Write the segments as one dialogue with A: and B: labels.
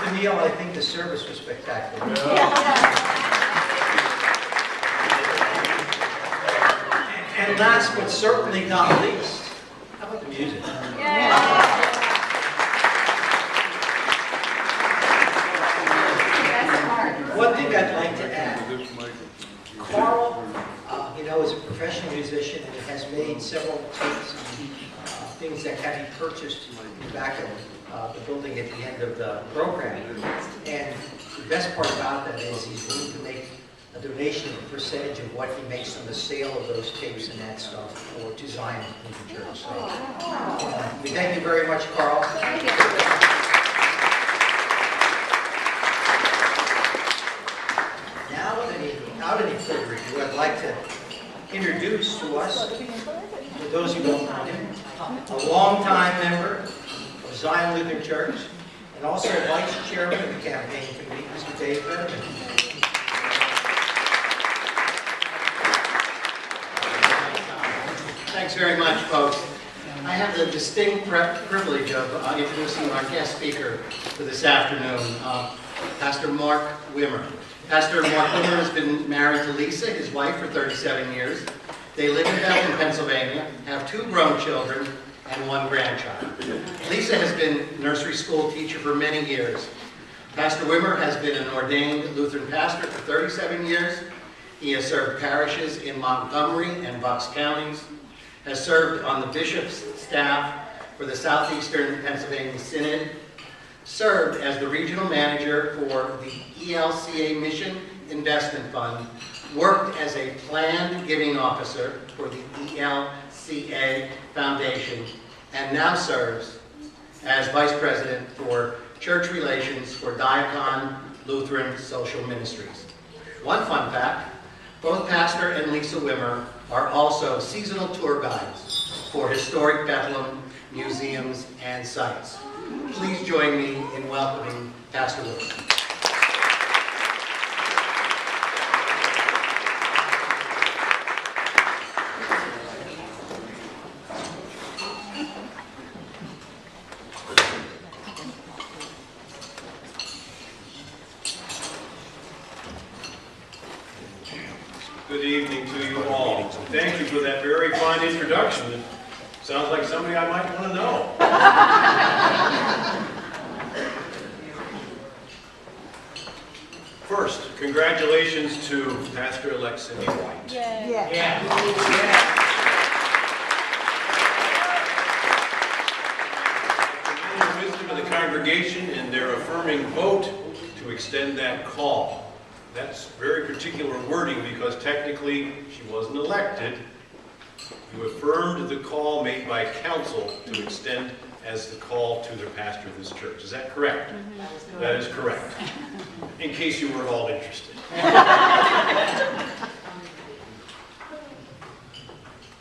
A: the meal, I think the service was spectacular. And last but certainly not least, how about the music? One thing I'd like to add, Carl, is a professional musician and has made several tapes, things that can be purchased in the back of the building at the end of the program. And the best part about that is he's willing to make a donation of a percentage of what he makes from the sale of those tapes and that stuff to Zion Lutheran Church. So, we thank you very much, Carl.
B: Thank you.
A: Without any further ado, I'd like to introduce to us, for those who don't know him, a longtime member of Zion Lutheran Church, and also Vice Chairman of the campaign committee, Mr. Dave Berman.
C: Thanks very much, folks. I have the distinct privilege of introducing our guest speaker for this afternoon, Pastor Mark Wimmer. Pastor Mark Wimmer has been married to Lisa, his wife, for 37 years. They live in Belton, Pennsylvania, have 2 grown children and 1 grandchild. Lisa has been nursery school teacher for many years. Pastor Wimmer has been an ordained Lutheran pastor for 37 years. He has served parishes in Montgomery and Bucks counties, has served on the bishop's staff for the Southeastern Pennsylvania Synod, served as the regional manager for the ELCA Mission Investment Fund, worked as a planned giving officer for the ELCA Foundation, and now serves as vice president for church relations for Diakon Lutheran Social Ministries. One fun fact, both Pastor and Lisa Wimmer are also seasonal tour guides for historic Bethlehem museums and sites. Please join me in welcoming Pastor Wimmer.
D: Good evening to you all. Thank you for that very fine introduction. It sounds like somebody I might want to know. First, congratulations to Pastor-elect Cindy White.
B: Yeah.
D: The wisdom of the congregation in their affirming vote to extend that call. That's very particular wording because technically she wasn't elected. You affirmed the call made by council to extend as the call to the pastor of this church. Is that correct? Mm-hmm. That is correct. In case you were at all interested.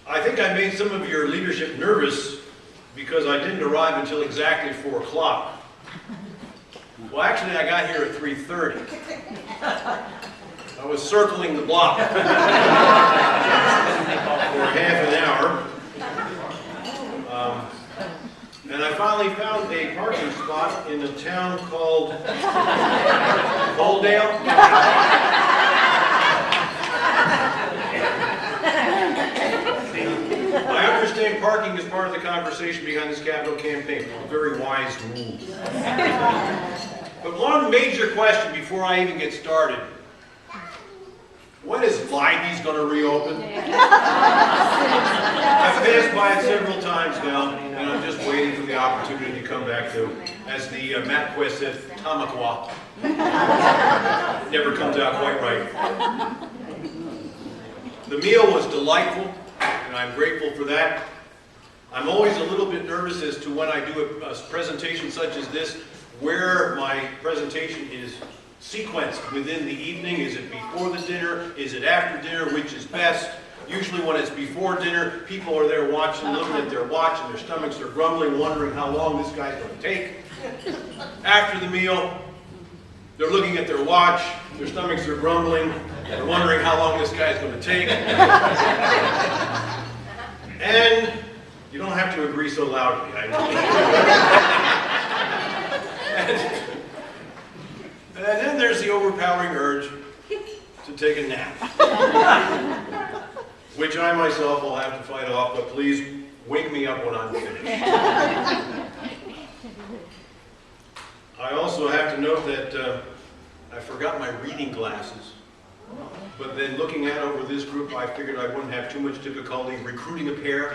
D: I think I made some of your leadership nervous because I didn't arrive until exactly 4 o'clock. Well, actually, I got here at 3:30. I was circling the block for half an hour. And I finally found a parking spot in a town called Coaldale. I understand parking is part of the conversation behind this capital campaign. A very wise move. But one major question before I even get started. When is Libby's going to reopen? I've passed by it several times now, and I'm just waiting for the opportunity to come back to, as the Matt Quest said, Tamaqua. Never comes out quite right. The meal was delightful, and I'm grateful for that. I'm always a little bit nervous as to when I do a presentation such as this, where my presentation is sequenced within the evening. Is it before the dinner? Is it after dinner? Which is best? Usually when it's before dinner, people are there watching, looking at their watch, and their stomachs are grumbling, wondering how long this guy's going to take. After the meal, they're looking at their watch, their stomachs are grumbling, they're wondering how long this guy's going to take. And you don't have to agree so loudly. take a nap. Which I myself will have to fight off, but please wake me up when I'm finished. I also have to note that I forgot my reading glasses. But then looking out over this group, I figured I wouldn't have too much difficulty recruiting a pair.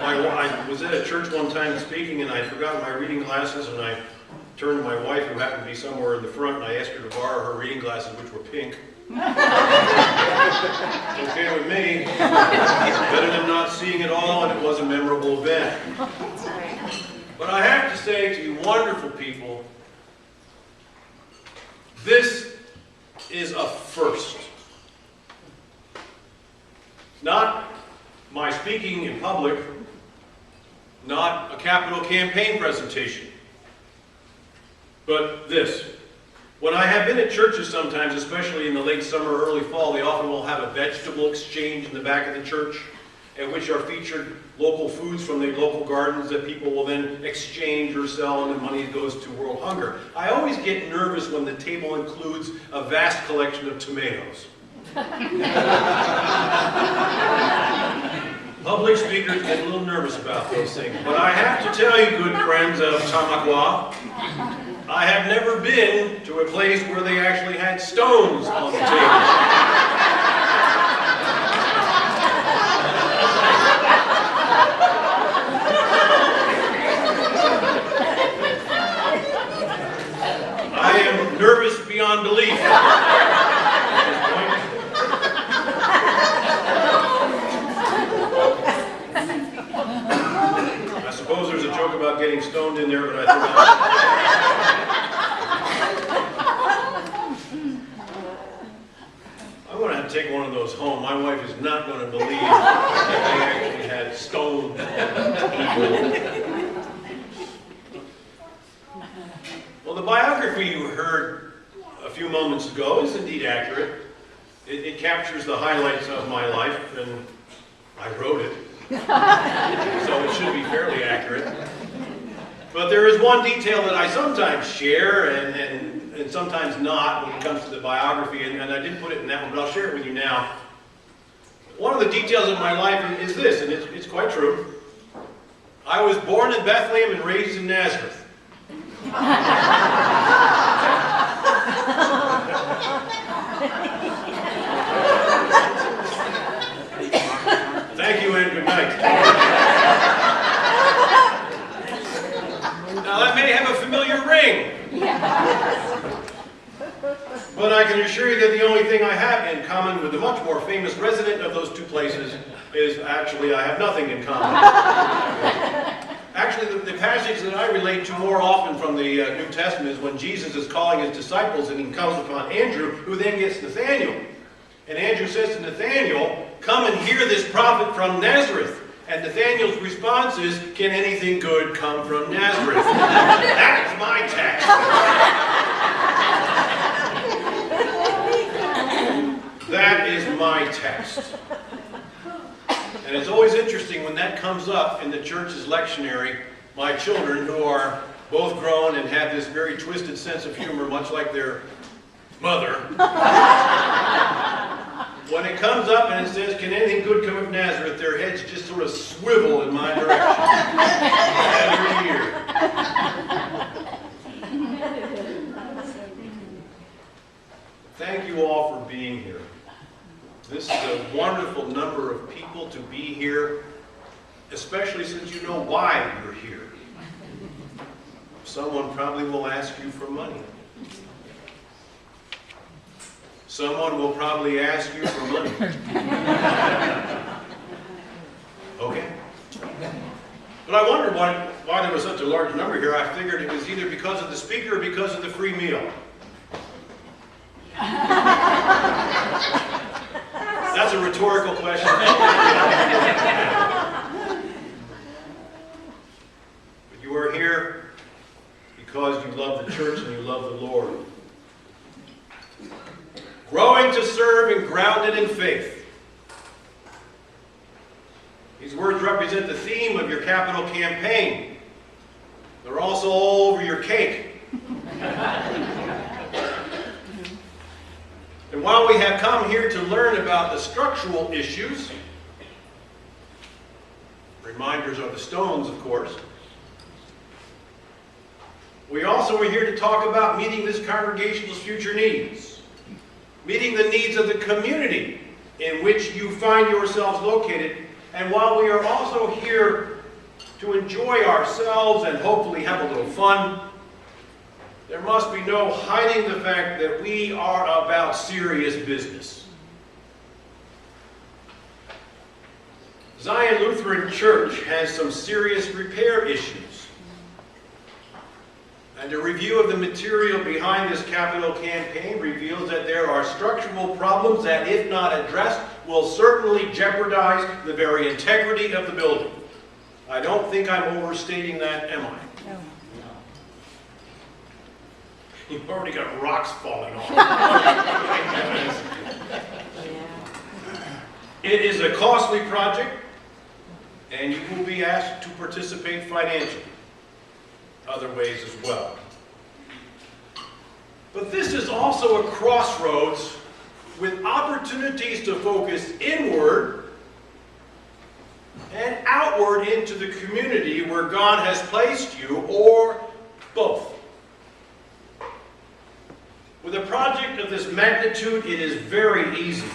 D: I was at a church one time speaking, and I forgot my reading glasses, and I turned to my wife, who happened to be somewhere in the front, and I asked her to borrow her reading glasses, which were pink. Okay with me. Better than not seeing it all, and it was a memorable event. But I have to say to you wonderful people, this is a first. Not my speaking in public, not a capital campaign presentation, but this. When I have been at churches sometimes, especially in the late summer or early fall, they often will have a vegetable exchange in the back of the church, at which are featured local foods from the local gardens that people will then exchange or sell, and the money goes to world hunger. I always get nervous when the table includes a vast collection of tomatoes. Public speakers get a little nervous about those things. But I have to tell you, good friends of Tamaqua, I have never been to a place where they actually had stones on the table. I am nervous beyond belief at this point. I suppose there's a joke about getting stoned in there, but I think I'm going to have to take one of those home. My wife is not going to believe that they actually had stone people. Well, the biography you heard a few moments ago is indeed accurate. It captures the highlights of my life, and I wrote it, so it should be fairly accurate. But there is one detail that I sometimes share and sometimes not when it comes to the biography, and I didn't put it in that one, but I'll share it with you now. One of the details of my life is this, and it's quite true. I was born in Bethlehem and raised in Nazareth. Thank you and good night. Now that may have a familiar ring. But I can assure you that the only thing I have in common with the much more famous resident of those two places is actually I have nothing in common. Actually, the passage that I relate to more often from the New Testament is when Jesus is calling his disciples, and he comes upon Andrew, who then gets Nathanael. And Andrew says to Nathanael, "Come and hear this prophet from Nazareth." And Nathanael's response is, "Can anything good come from Nazareth?" That's my text. That is my text. And it's always interesting when that comes up in the church's lectionary. My children, who are both grown and have this very twisted sense of humor, much like their mother, when it comes up and it says, "Can anything good come of Nazareth?" their heads just sort of swivel in my direction every year. Thank you all for being here. This is a wonderful number of people to be here, especially since you know why you're here. Someone probably will ask you for money. Someone will probably ask you for money. Okay. But I wondered why there was such a large number here. I figured it was either because of the speaker or because of the free meal. That's a rhetorical question. But you are here because you love the church and you love the Lord. Growing to serve and grounded in faith. These words represent the theme of your capital campaign. They're also all over your cake. we have come here to learn about the structural issues, reminders are the stones, of course, we also are here to talk about meeting this congregation's future needs, meeting the needs of the community in which you find yourselves located, and while we are also here to enjoy ourselves and hopefully have a little fun, there must be no hiding the fact that we are about serious business. Zion Lutheran Church has some serious repair issues. And a review of the material behind this capital campaign reveals that there are structural problems that, if not addressed, will certainly jeopardize the very integrity of the building. I don't think I'm overstating that, am I?
B: No.
D: You've already got rocks falling off. It is a costly project, and you will be asked to participate financially. Other ways as well. But this is also a crossroads with opportunities to focus inward and outward into the community where God has placed you, or both. With a project of this magnitude, it is very easy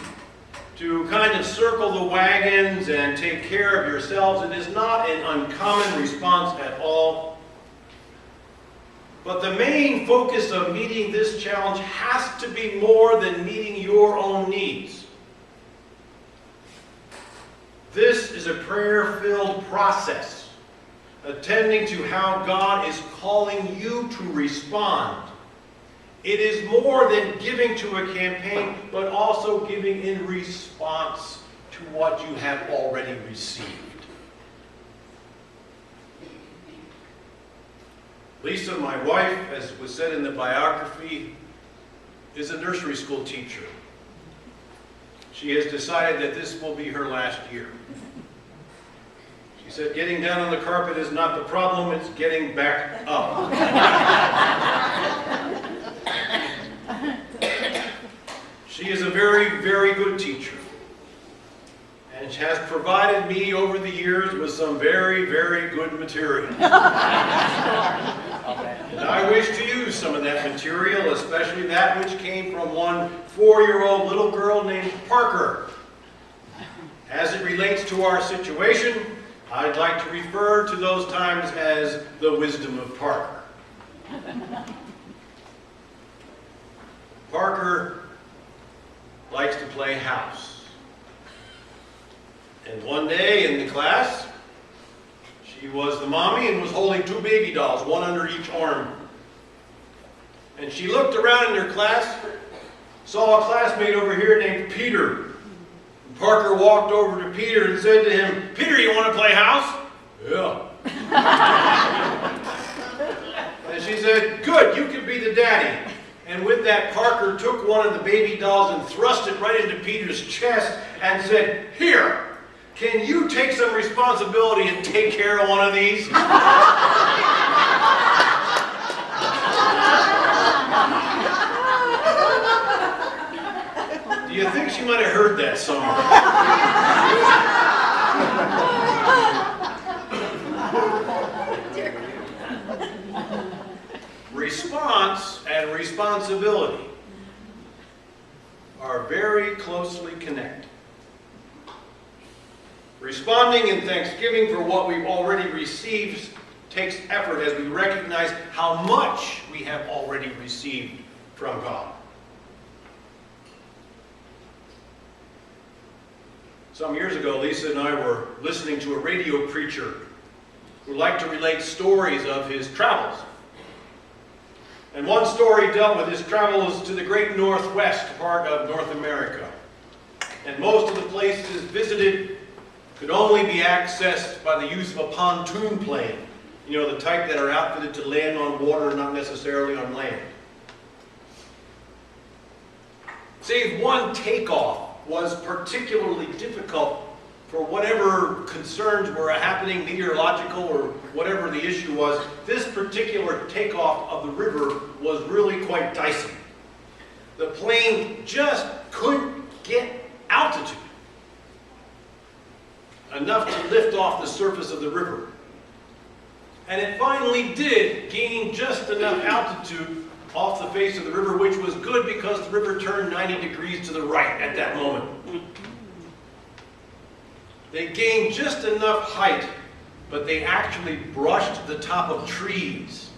D: to kind of circle the wagons and take care of yourselves. It is not an uncommon response at all. But the main focus of meeting this challenge has to be more than meeting your own needs. This is a prayer-filled process, attending to how God is calling you to respond. It is more than giving to a campaign, but also giving in response to what you have already received. Lisa, my wife, as was said in the biography, is a nursery school teacher. She has decided that this will be her last year. She said, getting down on the carpet is not the problem, it's getting back up. She is a very, very good teacher, and has provided me over the years with some very, very good material. And I wish to use some of that material, especially that which came from one 4-year-old little girl named Parker. As it relates to our situation, I'd like to refer to those times as the wisdom of Parker. Parker likes to play house. And one day in the class, she was the mommy and was holding 2 baby dolls, one under each arm. And she looked around in her class, saw a classmate over here named Peter. And Parker walked over to Peter and said to him, "Peter, you want to play house?" "Yeah." And she said, "Good, you can be the daddy." And with that, Parker took one of the baby dolls and thrust it right into Peter's chest and said, "Here, can you take some responsibility and take care of one of these?" Do you think she might have heard that somewhere? Response and responsibility are very closely connected. Responding in thanksgiving for what we've already received takes effort as we recognize how much we have already received from God. Some years ago, Lisa and I were listening to a radio preacher who liked to relate stories of his travels. And one story dealt with his travels to the great Northwest part of North America. And most of the places visited could only be accessed by the use of a pontoon plane. You know, the type that are outfitted to land on water, not necessarily on land. Save one takeoff was particularly difficult for whatever concerns were happening, meteorological or whatever the issue was. This particular takeoff of the river was really quite dicey. The plane just couldn't get altitude enough to lift off the surface of the river. And it finally did gain just enough altitude off the face of the river, which was good because the river turned 90 degrees to the right at that moment. They gained just enough height, but they actually brushed the top of trees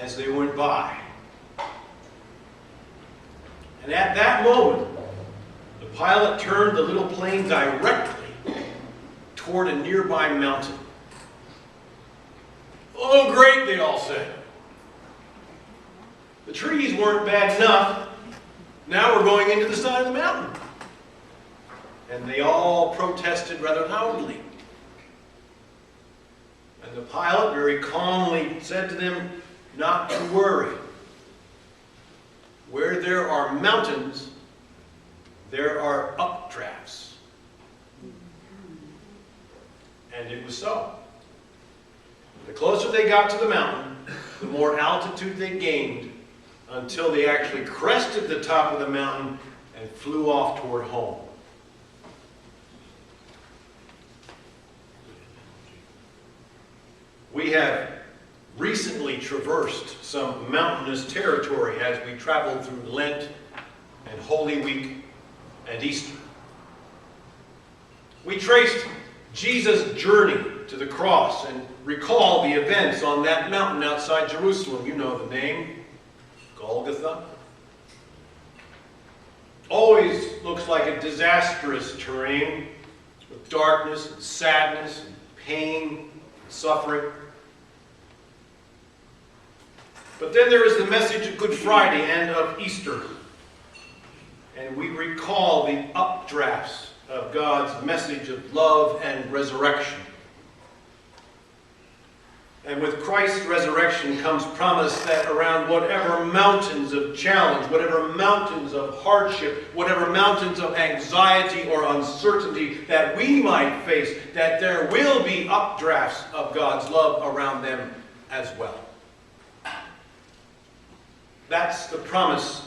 D: as they went by. And at that moment, the pilot turned the little plane directly toward a nearby mountain. "Oh, great," they all said. The trees weren't bad enough. Now we're going into the side of the mountain. And they all protested rather loudly. And the pilot very calmly said to them not to worry. Where there are mountains, there are updrafts. And it was so. The closer they got to the mountain, the more altitude they gained until they actually crested the top of the mountain and flew off toward home. We have recently traversed some mountainous territory as we traveled through Lent and Holy Week and Easter. We traced Jesus' journey to the cross and recall the events on that mountain outside Jerusalem. You know the name, Golgotha. Always looks like a disastrous terrain with darkness and sadness and pain and suffering. But then there is the message of Good Friday and of Easter. And we recall the updrafts of God's message of love and resurrection. And with Christ's resurrection comes promise that around whatever mountains of challenge, whatever mountains of hardship, whatever mountains of anxiety or uncertainty that we might face, that there will be updrafts of God's love around them as well. That's the promise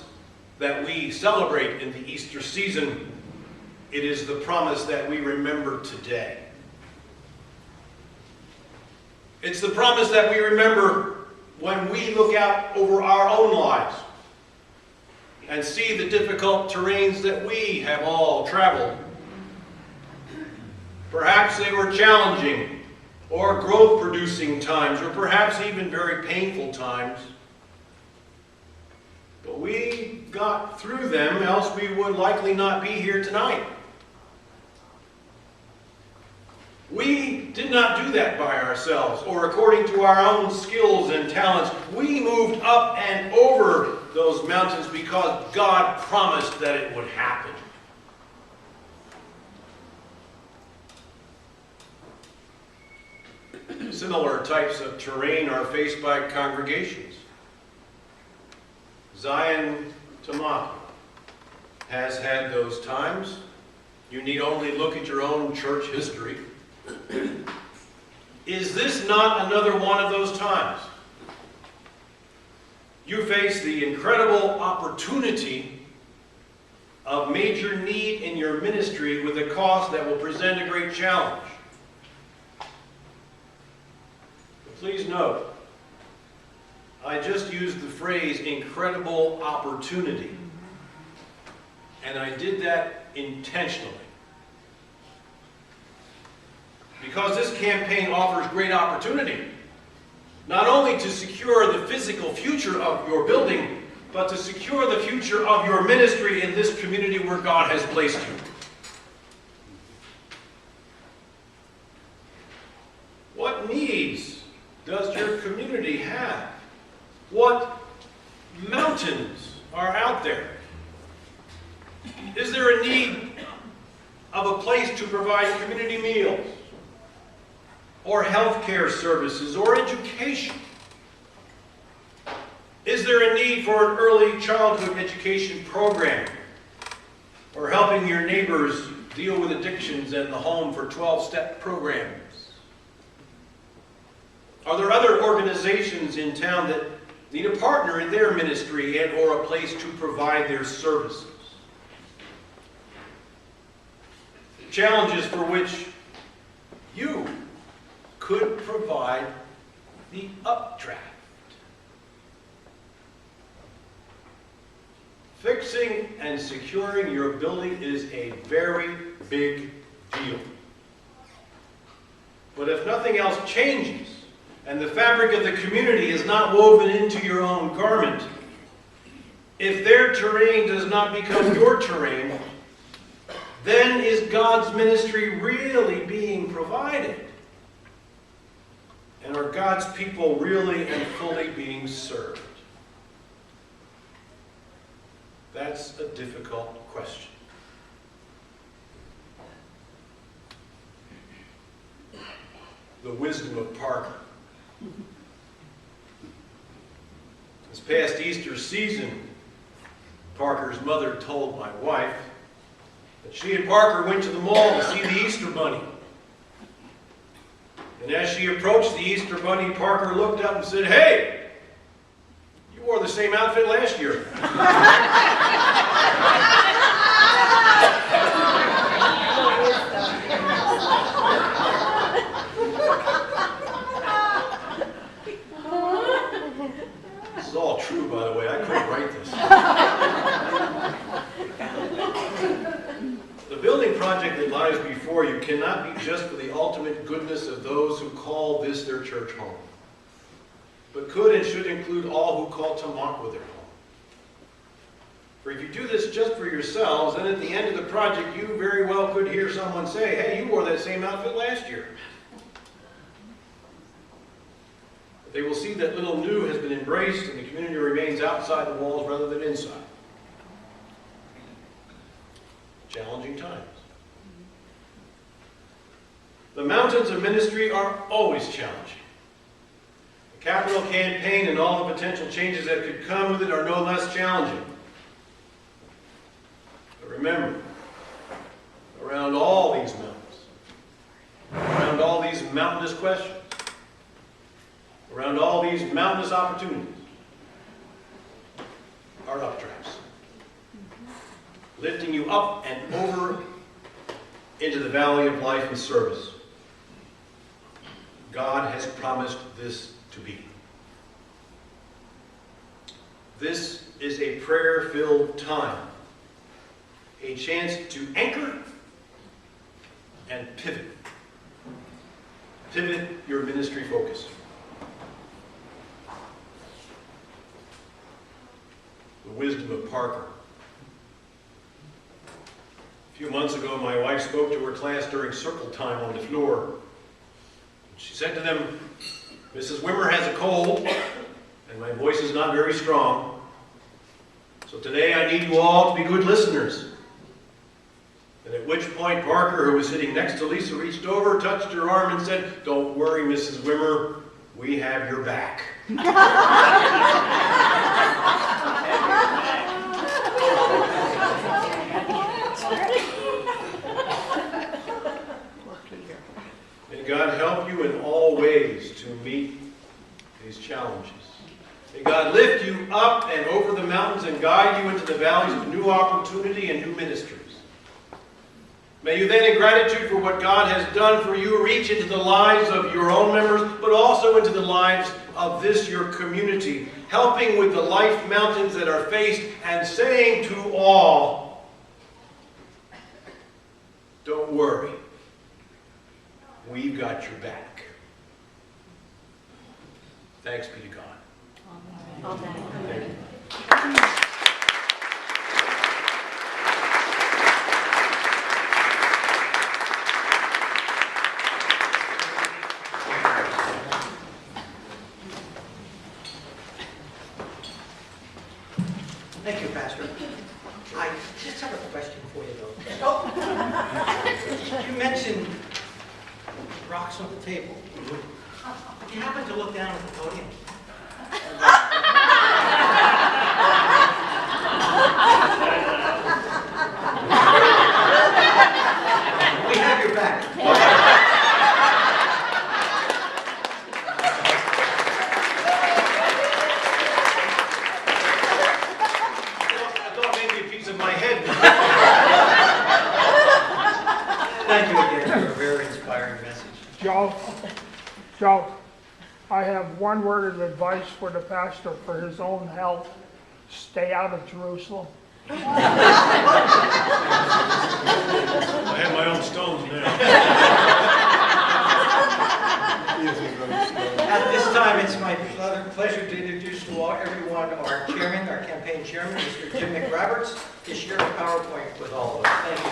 D: that we celebrate in the Easter season. It is the promise that we remember today. It's the promise that we remember when we look out over our own lives and see the difficult terrains that we have all traveled. Perhaps they were challenging or growth-producing times, or perhaps even very painful times. But we got through them, else we would likely not be here tonight. We did not do that by ourselves or according to our own skills and talents. We moved up and over those mountains because God promised that it would happen. Similar types of terrain are faced by congregations. Zion Tamaki has had those times. You need only look at your own church history. Is this not another one of those times? You face the incredible opportunity of major need in your ministry with a cause that will present a great challenge. But please note, I just used the phrase incredible opportunity, and I did that intentionally. Because this campaign offers great opportunity, not only to secure the physical future of your building, but to secure the future of your ministry in this community where God has placed you. What needs does your community have? What mountains are out there? Is there a need of a place to provide community meals, or health care services, or education? Is there a need for an early childhood education program, or helping your neighbors deal with addictions and the home for 12-step programs? Are there other organizations in town that need a partner in their ministry and or a place to provide their services. Challenges for which you could provide the updraft. Fixing and securing your building is a very big deal. But if nothing else changes, and the fabric of the community is not woven into your own garment, if their terrain does not become your terrain, then is God's ministry really being provided? And are God's people really and fully being served? That's a difficult question. The wisdom of Parker. This past Easter season, Parker's mother told my wife that she and Parker went to the mall to see the Easter Bunny. And as she approached the Easter Bunny, Parker looked up and said, "Hey, you wore the same outfit last year." This is all true, by the way. I couldn't write this. The building project that lies before you cannot be just for the ultimate goodness of those who call this their church home, but could and should include all who call Tamaqua their home. For if you do this just for yourselves, then at the end of the project you very well could hear someone say, "Hey, you wore that same outfit last year." They will see that little new has been embraced and the community remains outside the walls rather than inside. Challenging times. The mountains of ministry are always challenging. The capital campaign and all the potential changes that could come with it are no less challenging. But remember, around all these mountains, around all these mountainous questions, around all these mountainous opportunities are updrafts, lifting you up and over into the valley of life and service. God has promised this to be. This is a prayer-filled time, a chance to anchor and pivot. Pivot your ministry focus. The wisdom of Parker. A few months ago, my wife spoke to her class during circle time on the floor. She said to them, "Mrs. Wimmer has a cold, and my voice is not very strong. So today I need you all to be good listeners." And at which point Parker, who was sitting next to Lisa, reached over, touched her arm, and said, "Don't worry, Mrs. Wimmer, we have your back." May God help you in all ways to meet these challenges. May God lift you up and over the mountains and guide you into the valleys of new opportunity and new ministries. May you then, in gratitude for what God has done for you, reach into the lives of your own members, but also into the lives of this, your community, helping with the life mountains that are faced and saying to all, "Don't worry, we've got your back." Thanks be to God.
B: Amen.
A: Thank you, Pastor. I just have a question for you, though. Oh. You mentioned rocks on the table. Did you happen to look down at the podium? We have your back.
E: Joe, I have one word of advice for the pastor for his own health. Stay out of Jerusalem.
D: I have my own stones now.
A: At this time, it's my pleasure to introduce to everyone our chairman, our campaign chairman, Mr. Jim McRoberts, to share a PowerPoint with all of us. Thank you.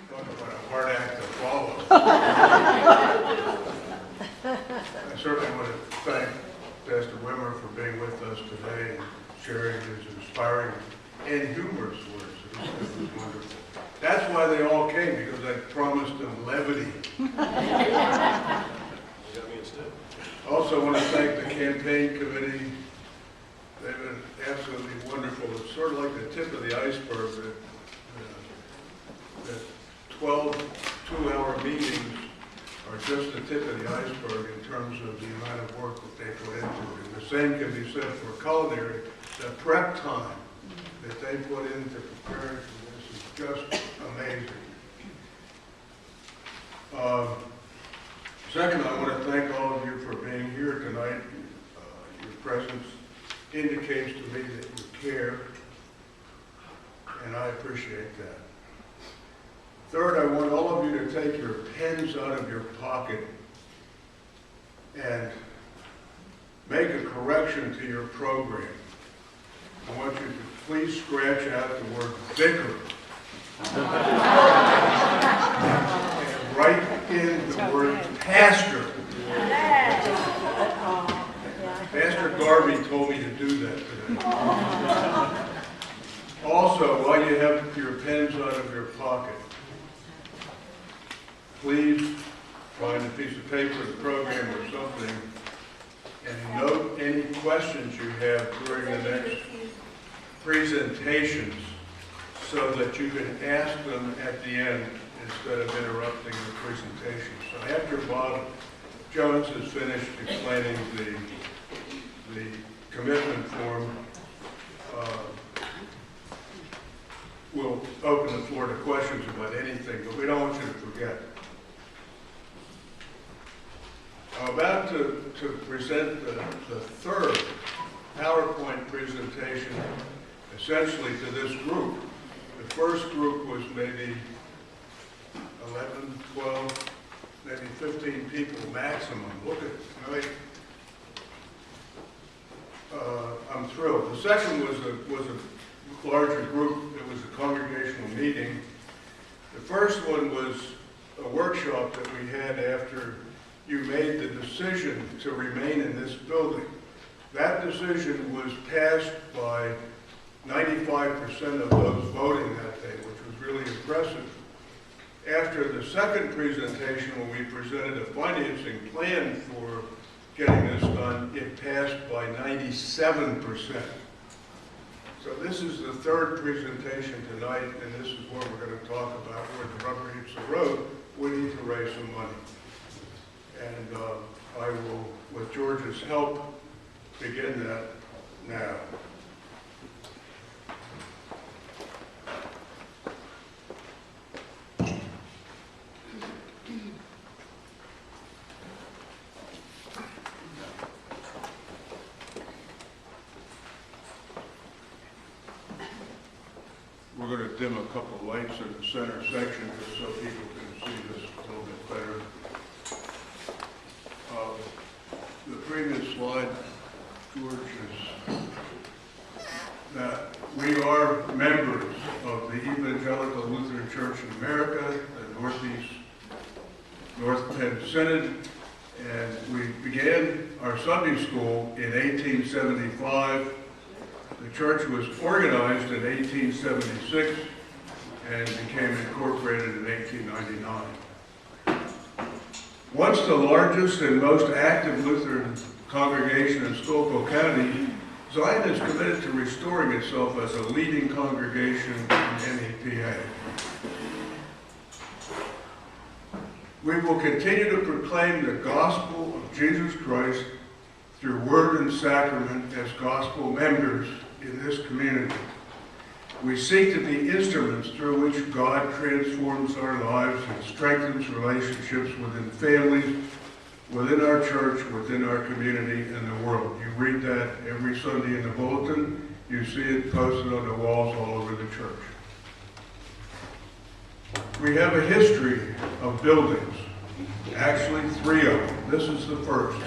F: What a hard act to follow. I certainly want to thank Pastor Wimmer for being with us today and sharing his inspiring and humorous words. It was wonderful. That's why they all came, because I promised them levity.
D: You got me instead.
F: Also want to thank the campaign committee. They've been absolutely wonderful. It's sort of like the tip of the iceberg that 12 two-hour meetings are just the tip of the iceberg in terms of the amount of work that they put into it. And the same can be said for culinary. The prep time that they put into preparing for this is just amazing. Second, I want to thank all of you for being here tonight. Your presence indicates to me that you care, and I appreciate that. Third, I want all of you to take your pens out of your pocket and make a correction to your program. I want you to please scratch out the word vicar. And write in the word pastor. Pastor Garvey told me to do that today. Also, while you have your pens out of your pocket, please find a piece of paper, the program or something, and note any questions you have during the next presentations so that you can ask them at the end instead of interrupting the presentation. So after Bob Jones has finished explaining the commitment form, we'll open the floor to questions about anything, but we don't want you to forget. I'm about to present the third PowerPoint presentation essentially to this group. The first group was maybe 11, 12, maybe 15 people maximum. Look at, I'm thrilled. The second was a larger group. It was a congregational meeting. The first one was a workshop that we had after you made the decision to remain in this building. That decision was passed by 95% of those voting that day, which was really impressive. After the second presentation, when we presented a financing plan for getting this done, it passed by 97%. So this is the third presentation tonight, and this is what we're going to talk about, where the rubber hits the road. We need to raise some money. And I will, with George's help, begin that now. We're going to dim a couple of lights in the center section just so people can see this a little bit better. The previous slide, George, is that we are members of the Evangelical Lutheran Church in America, the North Penn Synod, and we began our Sunday school in 1875. The church was organized in 1876 and became incorporated in 1899. Once the largest and most active Lutheran congregation in Schuylkill County, Zion is committed to restoring itself as a leading congregation in NEPA. We will continue to proclaim the gospel of Jesus Christ through word and sacrament as gospel members in this community. We seek to be instruments through which God transforms our lives and strengthens relationships within families, within our church, within our community, and the world. You read that every Sunday in the bulletin. You see it posted on the walls all over the church. We have a history of buildings, actually 3 of them. This is the first.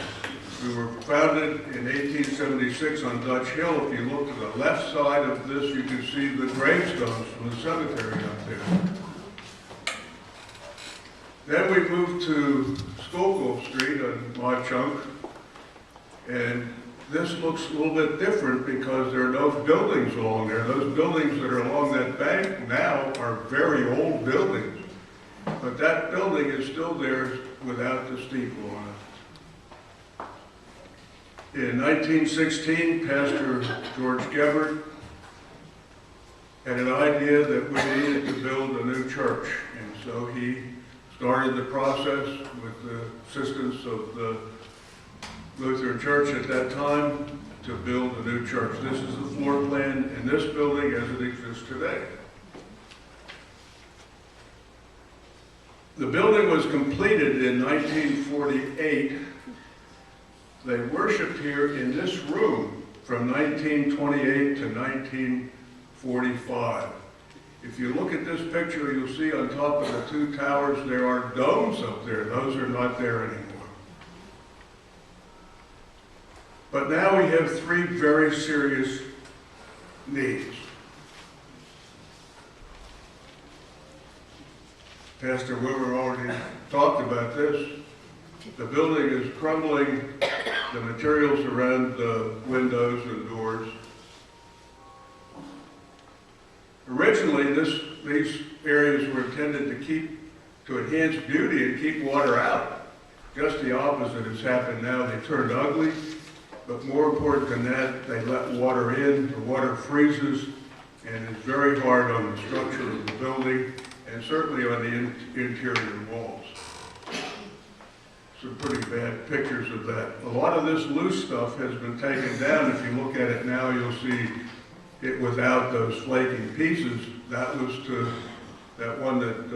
F: We were founded in 1876 on Dutch Hill. If you look to the left side of this, you can see the gravestones from the cemetery up there. Then we moved to Schuylkill Street on my chunk, and this looks a little bit different because there are no buildings along there. Those buildings that are along that bank now are very old buildings, but that building is still there without the steeple on it. In 1916, Pastor George Gebert had an idea that we needed to build a new church, and so he started the process with the assistance of the Lutheran Church at that time to build a new church. This is the floor plan in this building as it exists today. The building was completed in 1948. They worshiped here in this room from 1928 to 1945. If you look at this picture, you'll see on top of the 2 towers there are domes up there. Those are not there anymore. But now we have 3 very serious needs. Pastor Wimmer already talked about this. The building is crumbling, the materials around the windows and doors. Originally, these areas were intended to enhance beauty and keep water out. Just the opposite has happened now. They turned ugly, but more important than that, they let water in. The water freezes and is very hard on the structure of the building and certainly on the interior walls. Some pretty bad pictures of that. A lot of this loose stuff has been taken down. If you look at it now, you'll see it without those flaking pieces. That one that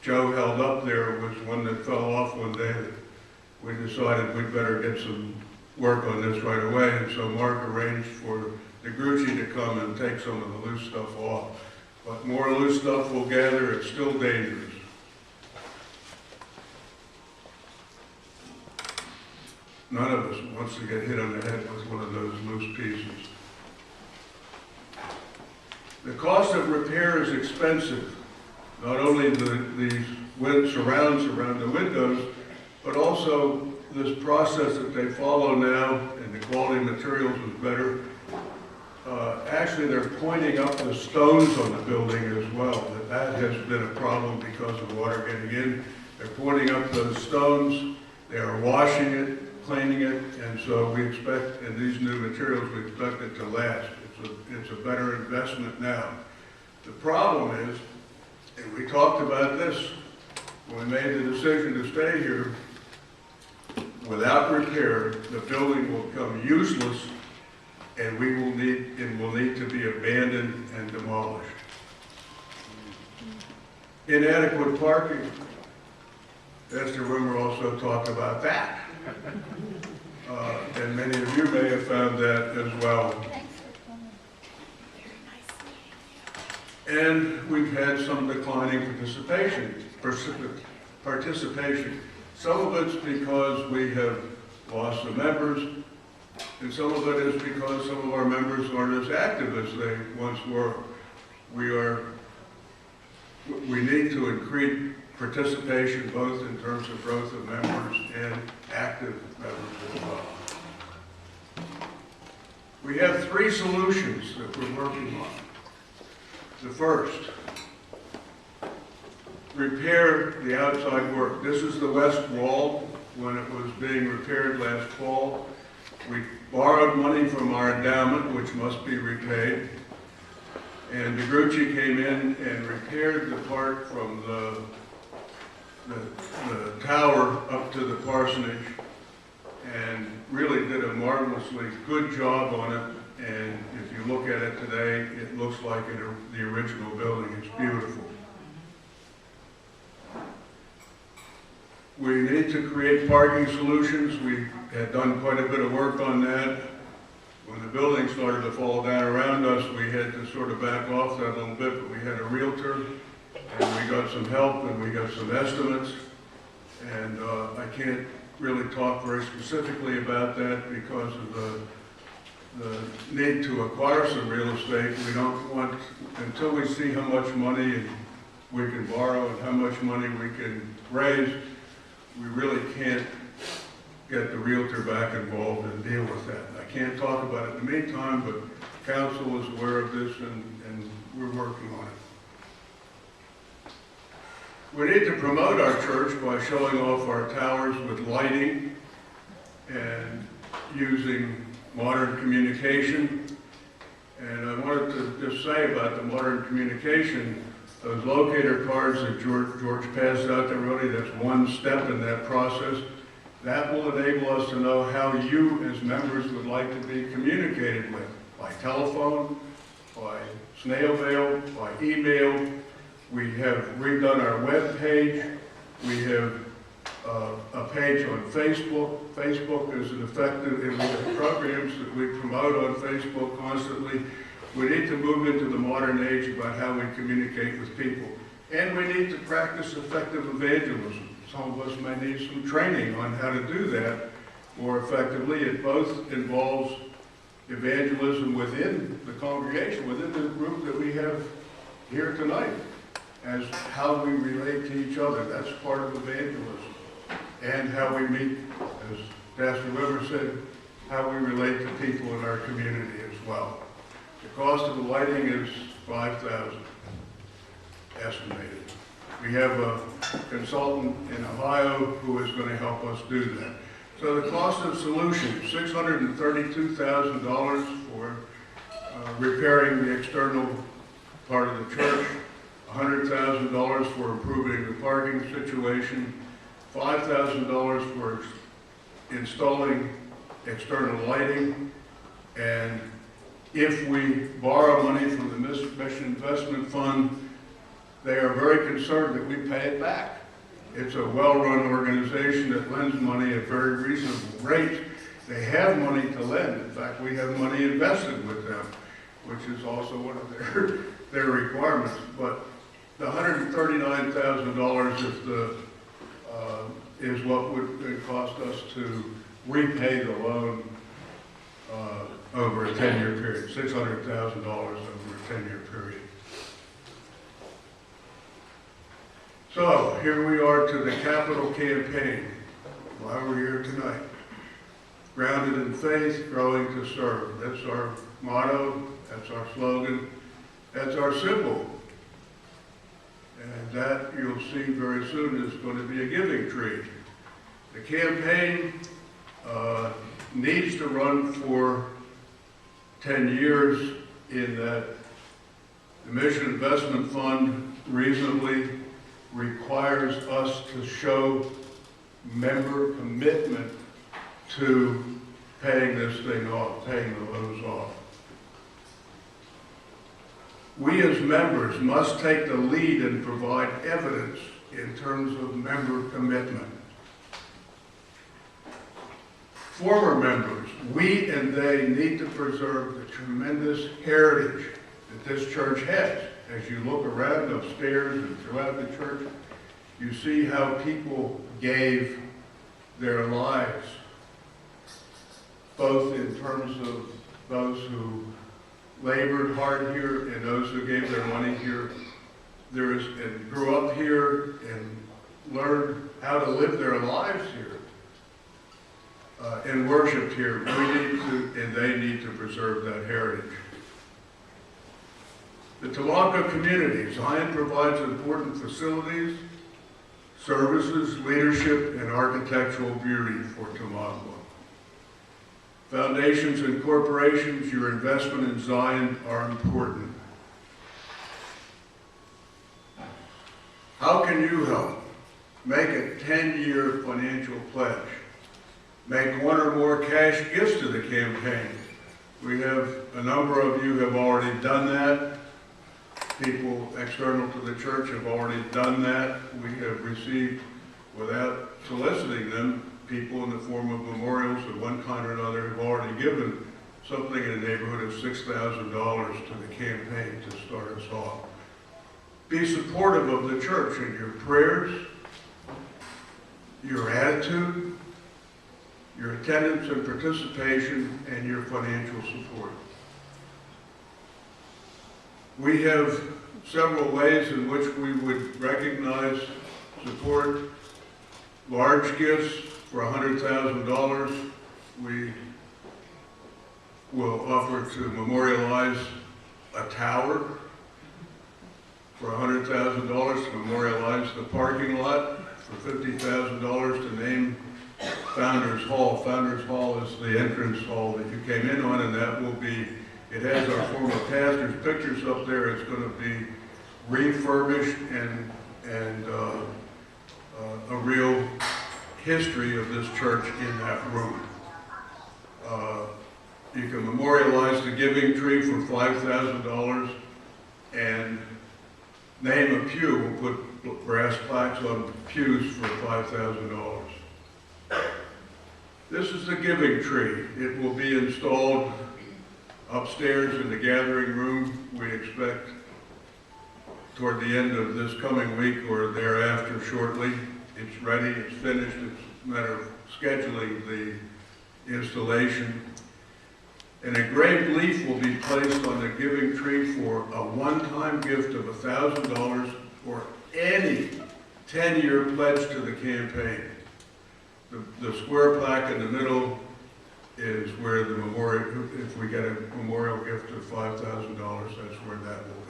F: Joe held up there was one that fell off one day. We decided we'd better get some work on this right away, and so Mark arranged for the Grucci to come and take some of the loose stuff off. But more loose stuff will gather. It's still dangerous. None of us wants to get hit on the head with one of those loose pieces. The cost of repair is expensive. Not only the surrounds around the windows, but also this process that they follow now, and the quality of materials is better. Actually, they're pointing up the stones on the building as well. That has been a problem because of water getting in. They're pointing up those stones. They are washing it, cleaning it, and so we expect, in these new materials, we expect it to last. It's a better investment now. The problem is, and we talked about this when we made the decision to stay here, without repair, the building will become useless, and will need to be abandoned and demolished. Inadequate parking. Pastor Wimmer also talked about that. And many of you may have found that as well. And we've had some declining participation. Some of it's because we have lost some members, and some of it is because some of our members aren't as active as they once were. We need to increase participation both in terms of growth of members and active members as well. We have 3 solutions that we're working on. The first, repair the outside work. This is the west wall when it was being repaired last fall. We borrowed money from our endowment, which must be repaid. And the Grucci came in and repaired the part from the tower up to the parsonage and really did a marvelously good job on it. and if you look at it today, it looks like the original building. It's beautiful. We need to create parking solutions. We had done quite a bit of work on that. When the building started to fall down around us, we had to sort of back off that a little bit, but we had a realtor, and we got some help, and we got some estimates. And I can't really talk very specifically about that because of the need to acquire some real estate. We don't want, until we see how much money we can borrow and how much money we can raise, we really can't get the realtor back involved and deal with that. I can't talk about it in the meantime, but council is aware of this and we're working on it. We need to promote our church by showing off our towers with lighting and using modern communication. And I wanted to just say about the modern communication, those locator cards that George passed out to everybody, that's one step in that process. That will enable us to know how you as members would like to be communicated with, by telephone, by snail mail, by email. We have redone our web page. We have a page on Facebook. Facebook is an effective, and we have programs that we promote on Facebook constantly. We need to move into the modern age about how we communicate with people. And we need to practice effective evangelism. Some of us may need some training on how to do that more effectively. It both involves evangelism within the congregation, within the group that we have here tonight, as how we relate to each other. That's part of evangelism. And how we meet, as Pastor Weber said, how we relate to people in our community as well. The cost of the lighting is $5,000 estimated. We have a consultant in Ohio who is going to help us do that. So the cost of solutions, $632,000 for repairing the external part of the church, $100,000 for improving the parking situation, $5,000 for installing external lighting, and if we borrow money from the Mission Investment Fund, they are very concerned that we pay it back. It's a well-run organization that lends money at very reasonable rates. They have money to lend. In fact, we have money invested with them, which is also one of their requirements. But the $139,000 is what would cost us to repay the loan over a 10-year period, $600,000 over a 10-year period. So here we are to the capital campaign, why we're here tonight. Grounded in faith, growing to serve. That's our motto, that's our slogan, that's our symbol. And that you'll see very soon is going to be a giving tree. The campaign needs to run for 10 years in that the Mission Investment Fund reasonably requires us to show member commitment to paying this thing off, paying the loans off. We as members must take the lead and provide evidence in terms of member commitment. Former members, we and they need to preserve the tremendous heritage that this church has. As you look around upstairs and throughout the church, you see how people gave their lives, both in terms of those who labored hard here and those who gave their money here. And grew up here and learned how to live their lives here and worshiped here. We need to, and they need to preserve that heritage. The Tawanka community, Zion provides important facilities, services, leadership, and architectural beauty for Tawanka. Foundations and corporations, your investment in Zion are important. How can you help? Make a 10-year financial pledge. Make one or more cash gifts to the campaign. We have, a number of you have already done that. People external to the church have already done that. We have received, without soliciting them, people in the form of memorials of one kind or another have already given something in the neighborhood of $6,000 to the campaign to start us off. Be supportive of the church in your prayers, your attitude, your attendance and participation, and your financial support. We have several ways in which we would recognize, support, large gifts for $100,000. We will offer to memorialize a tower for $100,000 to memorialize the parking lot, for $50,000 to name Founders Hall. Founders Hall is the entrance hall that you came in on, and that will be, it has our former pastor's pictures up there. It's going to be refurbished and a real history of this church in that room. You can memorialize the giving tree for $5,000 and name a pew. We'll put brass plaques on pews for $5,000. This is the giving tree. It will be installed upstairs in the gathering room. We expect toward the end of this coming week or thereafter shortly. It's ready, it's finished. It's a matter of scheduling the installation. An engraved leaf will be placed on the giving tree for a one-time gift of $1,000 or any 10-year pledge to the campaign. The square plaque in the middle is where the memorial, if we get a memorial gift of $5,000, that's where that will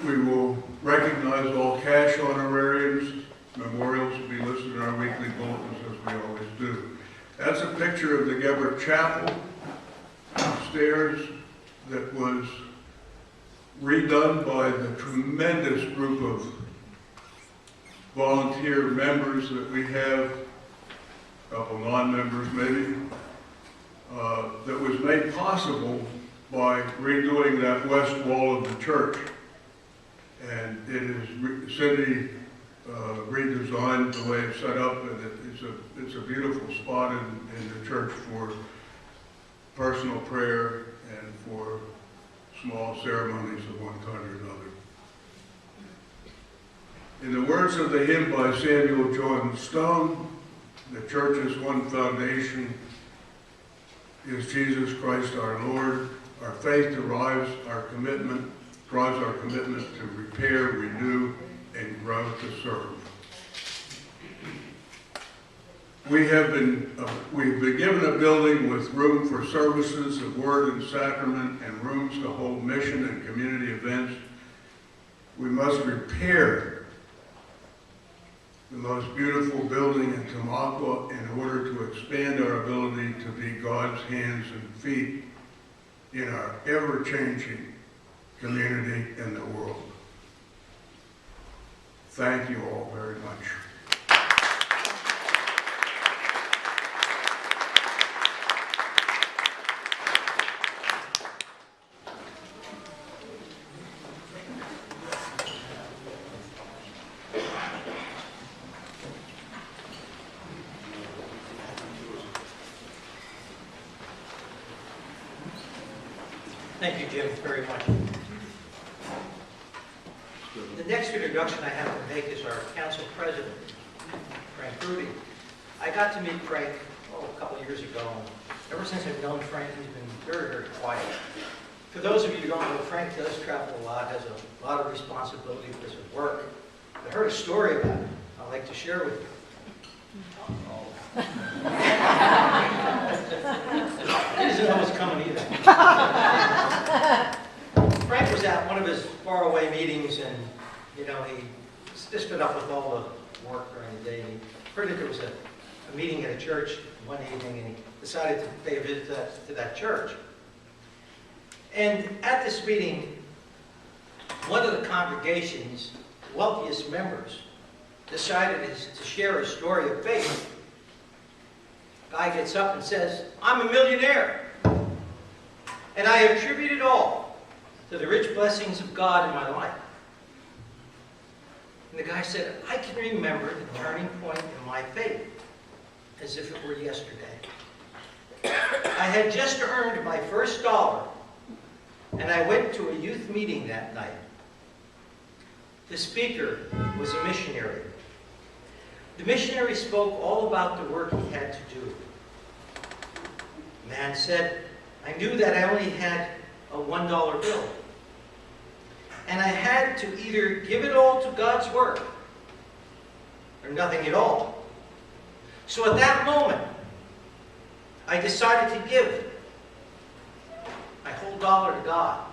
F: go. We will recognize all cash honorariums. Memorials will be listed in our weekly bulletins as we always do. That's a picture of the Gebert Chapel upstairs that was redone by the tremendous group of volunteer members that we have, a couple non-members maybe, that was made possible by redoing that west wall of the church. And it is Cindy redesigned the way it's set up, and it's a beautiful spot in the church for personal prayer and for small ceremonies of one kind or another. In the words of the hymn by Samuel John Stone, the church's one foundation is Jesus Christ our Lord. Our faith drives our commitment to repair, renew, and grow to serve. We've been given a building with room for services of word and sacrament and rooms to hold mission and community events. We must repair the most beautiful building in Tamaqua in order to expand our ability to be God's hands and feet in our ever-changing community and the world. Thank you all very much.
A: Thank you, Jim, very much. The next introduction I have to make is our council president, Frank Rudy. I got to meet Frank, a couple of years ago. Ever since I've known Frank, he's been very, very quiet. For those of you who don't know, Frank does travel a lot, has a lot of responsibility because of work. I heard a story about him I'd like to share with you. He doesn't know what's coming either. Frank was at one of his faraway meetings, and he just been up with all the work during the day. And he heard that there was a meeting at a church one evening, and he decided to pay a visit to that church. And at this meeting, one of the congregation's wealthiest members decided to share a story of faith. Guy gets up and says, "I'm a millionaire. And I attribute it all to the rich blessings of God in my life." And the guy said, "I can remember the turning point in my faith as if it were yesterday. I had just earned my first dollar, and I went to a youth meeting that night. The speaker was a missionary. The missionary spoke all about the work he had to do. The man said, I knew that I only had a $1 bill, and I had to either give it all to God's work or nothing at all. So at that moment, I decided to give my whole dollar to God.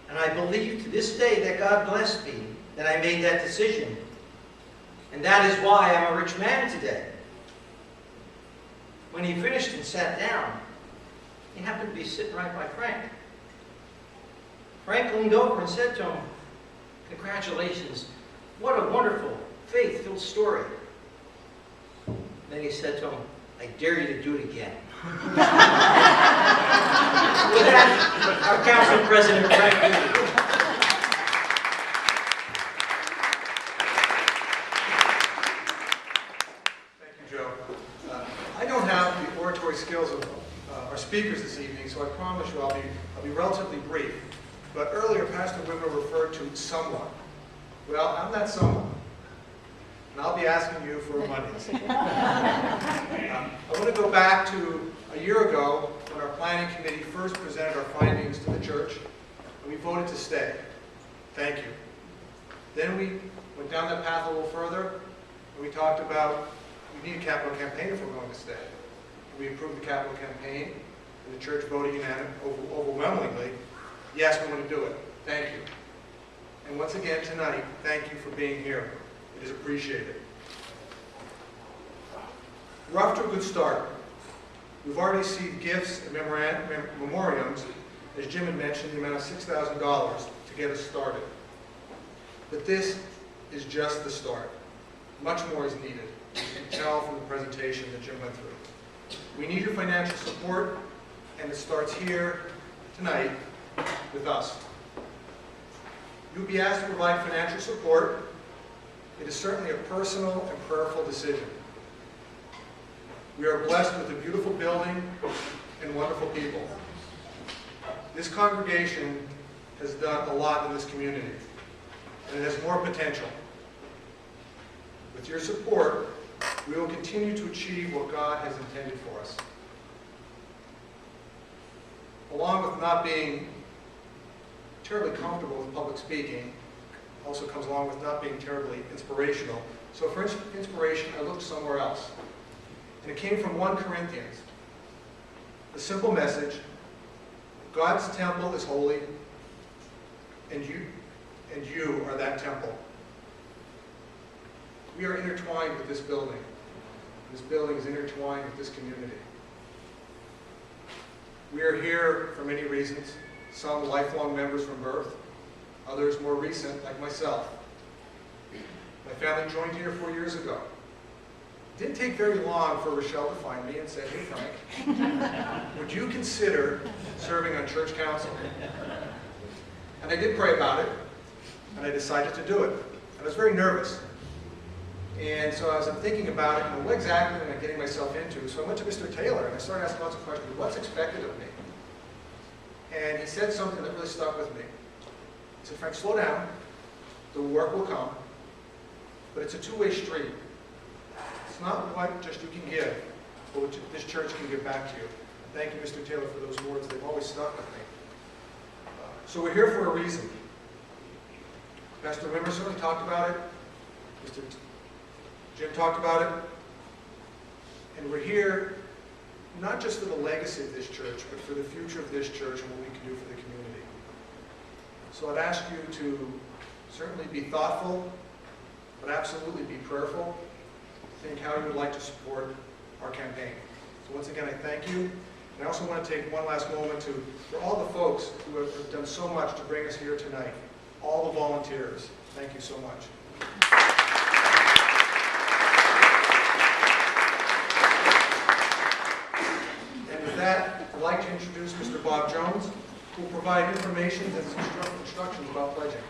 A: And I believe to this day that God blessed me, that I made that decision. And that is why I'm a rich man today." When he finished and sat down, he happened to be sitting right by Frank. Frank leaned over and said to him, "Congratulations, what a wonderful, faith-filled story." Then he said to him, "I dare you to do it again." With that, our council president, Frank Lee.
G: Thank you, Joe. I don't have the oratory skills of our speakers this evening, so I promise you I'll be relatively brief. But earlier, Pastor Wimmer referred to someone. Well, I'm that someone, and I'll be asking you for money. I want to go back to a year ago when our planning committee first presented our findings to the church, and we voted to stay. Thank you. Then we went down that path a little further, and we talked about we need a capital campaign if we're going to stay. We approved the capital campaign, and the church voted overwhelmingly, yes, we want to do it. Thank you. And once again tonight, thank you for being here. It is appreciated. We're off to a good start. We've already received gifts and memoriams, as Jim had mentioned, the amount of $6,000 to get us started. But this is just the start. Much more is needed. You can tell from the presentation that Jim went through. We need your financial support, and it starts here tonight with us. You'll be asked to provide financial support. It is certainly a personal and prayerful decision. We are blessed with a beautiful building and wonderful people. This congregation has done a lot in this community, and it has more potential. With your support, we will continue to achieve what God has intended for us. Along with not being terribly comfortable with public speaking, also comes along with not being terribly inspirational. So for inspiration, I looked somewhere else. And it came from 1 Corinthians. The simple message, God's temple is holy, and you are that temple. We are intertwined with this building. This building is intertwined with this community. We are here for many reasons. Some lifelong members from birth, others more recent, like myself. My family joined here 4 years ago. It didn't take very long for Rochelle to find me and say, "Hey Frank, would you consider serving on church council?" And I did pray about it, and I decided to do it. I was very nervous. And so as I'm thinking about it, what exactly am I getting myself into? So I went to Mr. Taylor, and I started asking lots of questions. What's expected of me? And he said something that really stuck with me. He said, "Frank, slow down. The work will come, but it's a two-way street. It's not what just you can give, but what this church can give back to you." And thank you, Mr. Taylor, for those words. They've always stuck with me. So we're here for a reason. Pastor Wimmer certainly talked about it. Mr. Jim talked about it. And we're here not just for the legacy of this church, but for the future of this church and what we can do for the community. So I'd ask you to certainly be thoughtful, but absolutely be prayerful. Think how you would like to support our campaign. So once again, I thank you. And I also want to take one last moment for all the folks who have done so much to bring us here tonight. All the volunteers. Thank you so much. Bob Jones, who will provide information and instructions about pledging.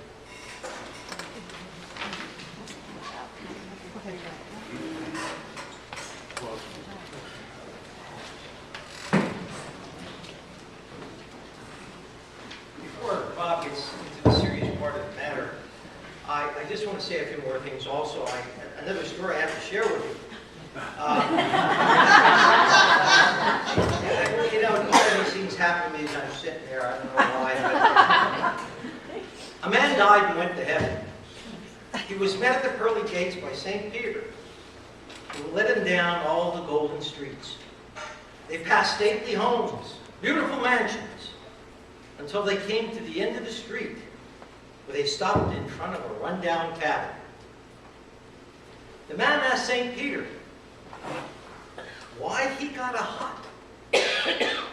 A: Before Bob gets into the serious part of the matter, I just want to say a few more things also. Another story I have to share with you. You know, all these things happen to me as I'm sitting there. I don't know why. But a man died and went to heaven. He was met at the pearly gates by St. Peter, who led him down all the golden streets. They passed stately homes, beautiful mansions, until they came to the end of the street, where they stopped in front of a rundown cabin. The man asked St. Peter why he got a hut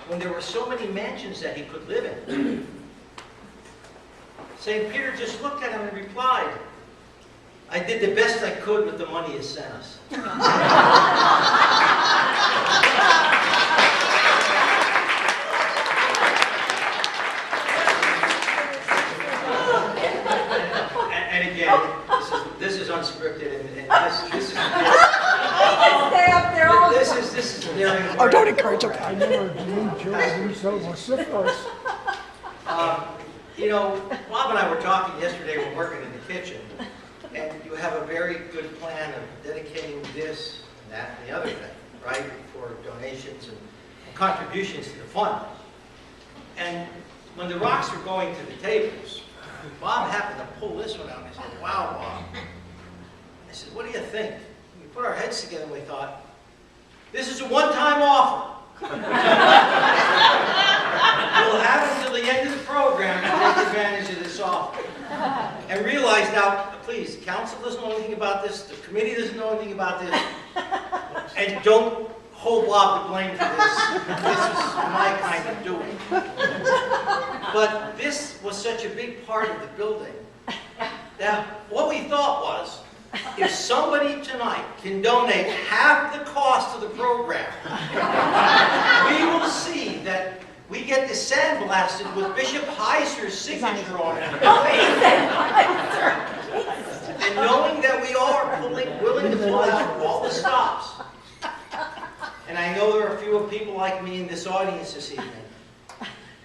A: when there were so many mansions that he could live in. St. Peter just looked at him and replied, "I did the best I could with the money you sent us." And again, this is unscripted, and this is
B: Stay up there all the
A: this is very
E: Oh, don't encourage him. I never believed Joe was so vociferous.
A: You know, Bob and I were talking yesterday, we're working in the kitchen, and you have a very good plan of dedicating this and that and the other thing, right, for donations and contributions to the fund. And when the rocks were going to the tables, Bob happened to pull this one out, and I said, "Wow, Bob." I said, "What do you think?" We put our heads together and we thought, this is a one-time offer. We'll have until the end of the program to take advantage of this offer. And realize now, please, council doesn't know anything about this, the committee doesn't know anything about this, and don't hold Bob to blame for this. This is my kind of doing. But this was such a big part of the building that what we thought was, if somebody tonight can donate half the cost of the program, we will see that we get the sandblasted with Bishop Heiser's signature on it. And knowing that we are willing to pull out all the stops. And I know there are a few people like me in this audience this evening.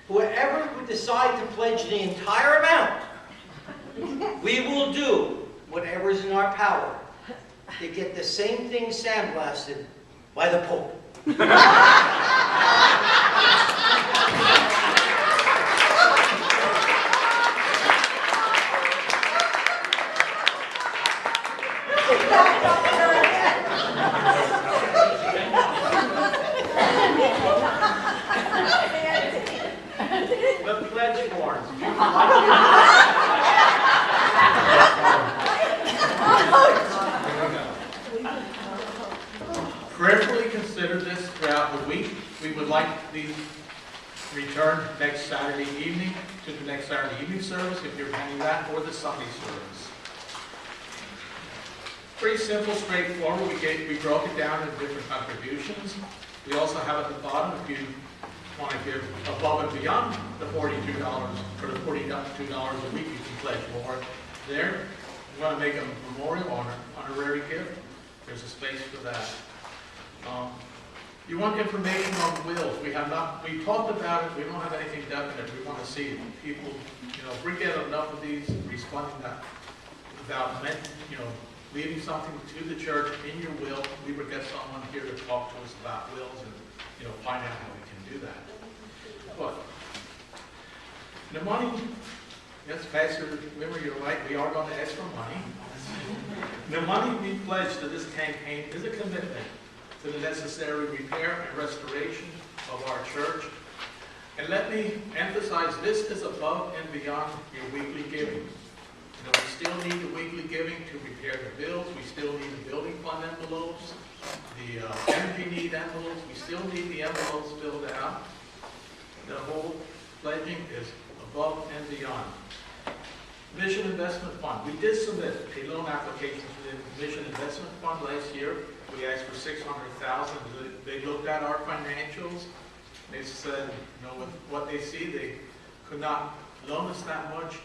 A: Whoever would decide to pledge the entire amount, we will do whatever is in our power to get the same thing sandblasted by the Pope. The pledge forms.
C: Prayerfully consider this throughout the week. We would like these returned next Saturday evening to the next Saturday evening service, if you're attending that, or the Sunday service. Pretty simple, straightforward. We broke it down into different contributions. We also have at the bottom, if you want to give above and beyond the $42, for the $42 a week, you can pledge more there. You want to make a memorial honorary gift, there's a space for that. You want information on wills. We talked about it, we don't have anything definite. We want to see people, if we get enough of these responding about leaving something to the church in your will, we would get someone here to talk to us about wills and, find out how we can do that. But the money, yes, Pastor Wimmer, you're right, we are going to ask for money. The money we pledge to this campaign is a commitment to the necessary repair and restoration of our church. And let me emphasize, this is above and beyond your weekly giving. We still need the weekly giving to repair the bills. We still need the building fund envelopes, the energy need envelopes. We still need the envelopes filled out. The whole pledging is above and beyond. Mission Investment Fund. We did submit a loan application to the Mission Investment Fund last year. We asked for $600,000. They looked at our financials,
H: They said, with what they see, they could not loan us that much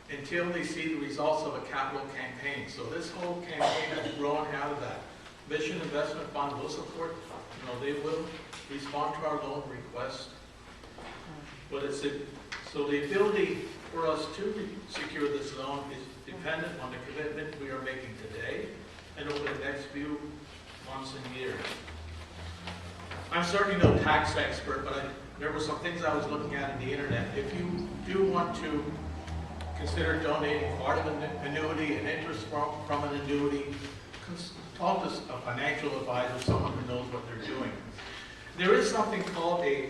H: until they see the results of a capital campaign. So this whole campaign has grown out of that. Mission Investment Fund will support, they will respond to our loan request. But so the ability for us to secure this loan is dependent on the commitment we are making today and over the next few months and years. I'm certainly no tax expert, but there were some things I was looking at on the internet. If you do want to consider donating part of an annuity and interest from an annuity, talk to a financial advisor, someone who knows what they're doing. There is something called a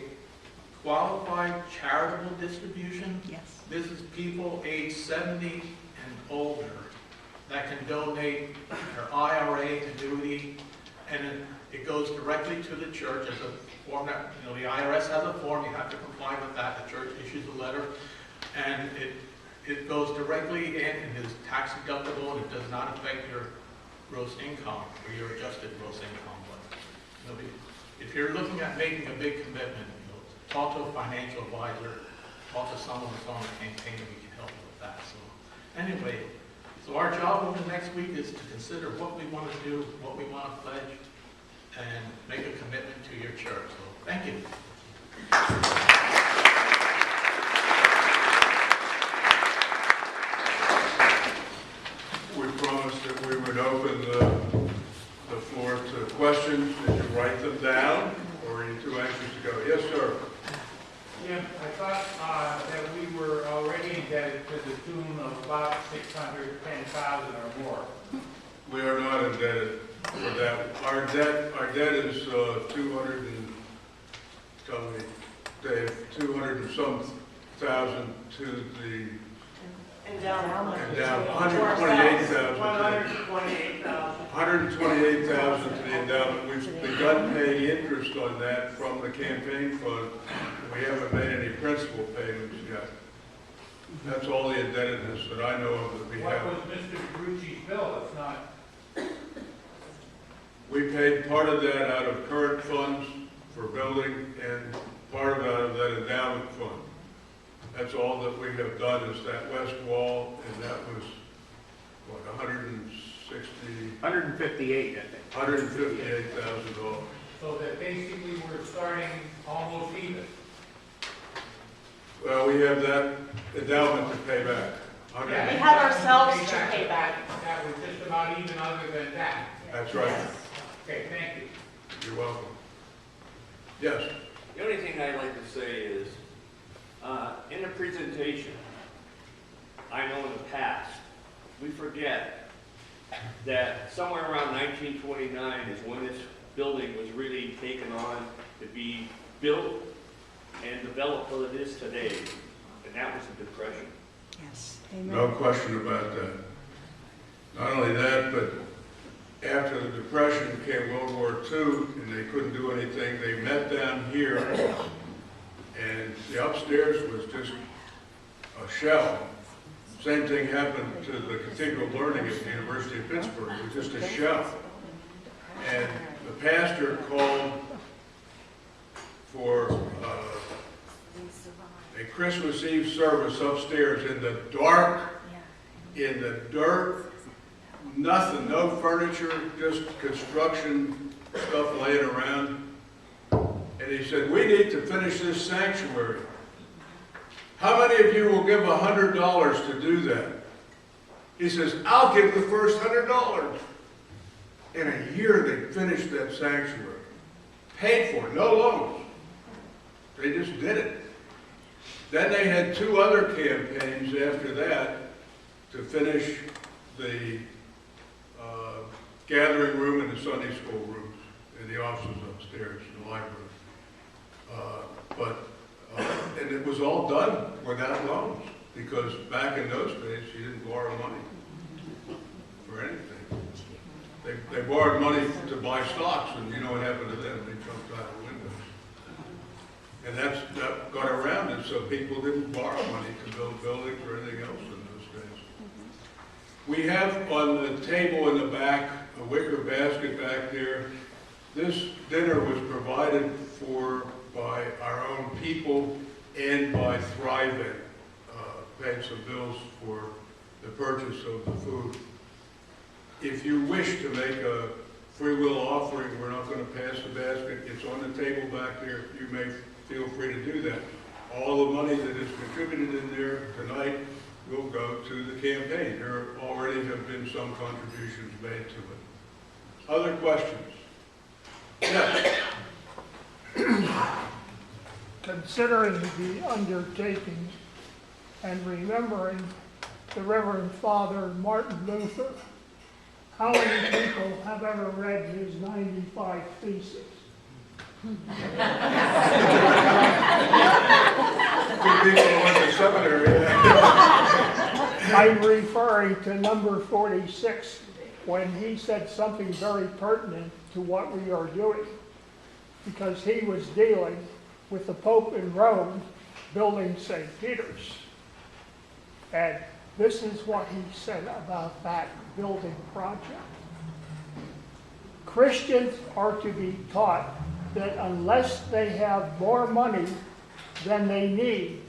H: qualified charitable distribution.
B: Yes.
H: This is people age 70 and older that can donate their IRA annuity, and it goes directly to the church as a form that, the IRS has a form, you have to comply with that, the church issues a letter, and it goes directly in and is tax deductible, and it does not affect your gross income or your adjusted gross income. But if you're looking at making a big commitment, talk to a financial advisor, talk to someone who's on the campaign, and we can help you with that. So anyway, so our job over the next week is to consider what we want to do, what we want to pledge, and make a commitment to your church. So thank you.
F: We promised that we would open the floor to questions. Did you write them down, or are you too anxious to go? Yes, sir.
I: Yeah, I thought that we were already indebted to the tune of about 610,000 or more.
F: We are not indebted for that. Our debt is 200 and, tell me, Dave, 200 and some thousand to the
B: Endowment.
F: endowment, 128,000.
B: 128,000.
F: 128,000 to the endowment. We've begun paying interest on that from the campaign fund. We haven't made any principal payments yet. That's all the indebtedness that I know of that we
I: What
F: have.
I: was Mr. Carucci's bill? It's not.
F: We paid part of that out of current funds for building and part of it out of that endowment fund. That's all that we have done is that west wall, and that was, what,
I: 158, I think.
F: $158,000.
I: So that basically we're starting almost even.
F: Well, we have that endowment to pay back.
I: Yeah,
B: We have ourselves to pay back.
I: That was just about even other than that.
F: That's right.
I: Okay, thank you.
F: You're welcome. Yes.
J: The only thing I'd like to say is, in the presentation, I know in the past, we forget that somewhere around 1929 is when this building was really taken on to be built and developed what it is today, and that was the Depression.
B: Yes.
F: No question about that. Not only that, but after the Depression came World War II, and they couldn't do anything. They met down here, and the upstairs was just a shell. Same thing happened to the Cathedral Learning at the University of Pittsburgh. It was just a shell. And the pastor called for a Christmas Eve service upstairs in the dark, in the dirt, nothing, no furniture, just construction stuff laying around. And he said, we need to finish this sanctuary. How many of you will give $100 to do that? He says, I'll give the first $100. In a year, they finished that sanctuary. Paid for it, no loans. They just did it. Then they had two other campaigns after that to finish the gathering room and the Sunday school rooms and the offices upstairs in the library. And it was all done without loans, because back in those days, you didn't borrow money for anything. They borrowed money to buy stocks, and you know what happened to them? They jumped out of windows. And that got around it, so people didn't borrow money to build buildings or anything else in those days. We have on the table in the back, a wicker basket back there. This dinner was provided for by our own people and by Thriving, paying some bills for the purchase of the food. If you wish to make a free will offering, we're not going to pass the basket. It's on the table back there. You may feel free to do that. All the money that is contributed in there tonight will go to the campaign. There already have been some contributions made to it. Other questions? Yes.
E: Considering the undertaking and remembering the Reverend Father Martin Luther, how many people have ever read his 95 Theses?
F: Two people went to seminary.
E: I'm referring to number 46, when he said something very pertinent to what we are doing, because he was dealing with the Pope in Rome building St. Peter's. And this is what he said about that building project. Christians are to be taught that unless they have more money than they need,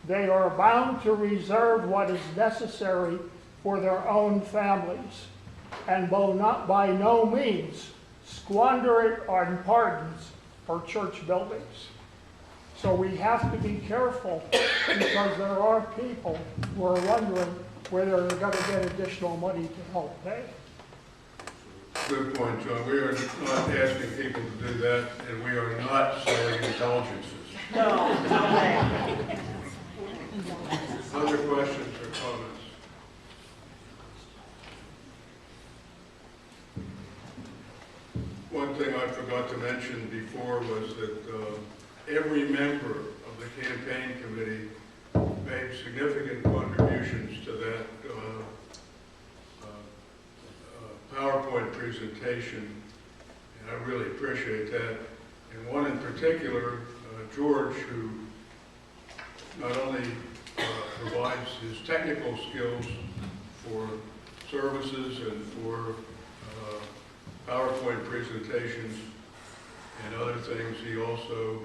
E: they are bound to reserve what is necessary for their own families, and will not by no means squander it on pardons for church buildings. So we have to be careful, because there are people who are wondering whether they're going to get additional money to help pay.
F: Good point, John. We are not asking people to do that, and we are not selling indulgences.
B: No, no way.
F: Other questions or comments? One thing I forgot to mention before was that every member of the campaign committee made significant contributions to that PowerPoint presentation, and I really appreciate that. And one in particular, George, who not only provides his technical skills for services and for PowerPoint presentations and other things, he also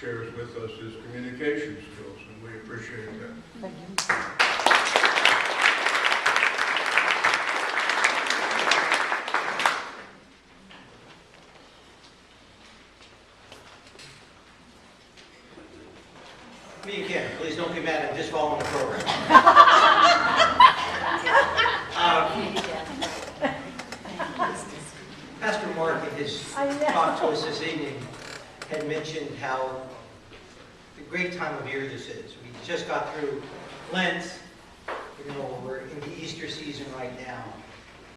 F: shares with us his communication skills, and we appreciate that.
B: Thank you.
A: Me again, please don't be mad, I'm just following the program. Pastor Mark, in his talk to us this evening, had mentioned how the great time of year this is. We just got through Lent, we're in the Easter season right now.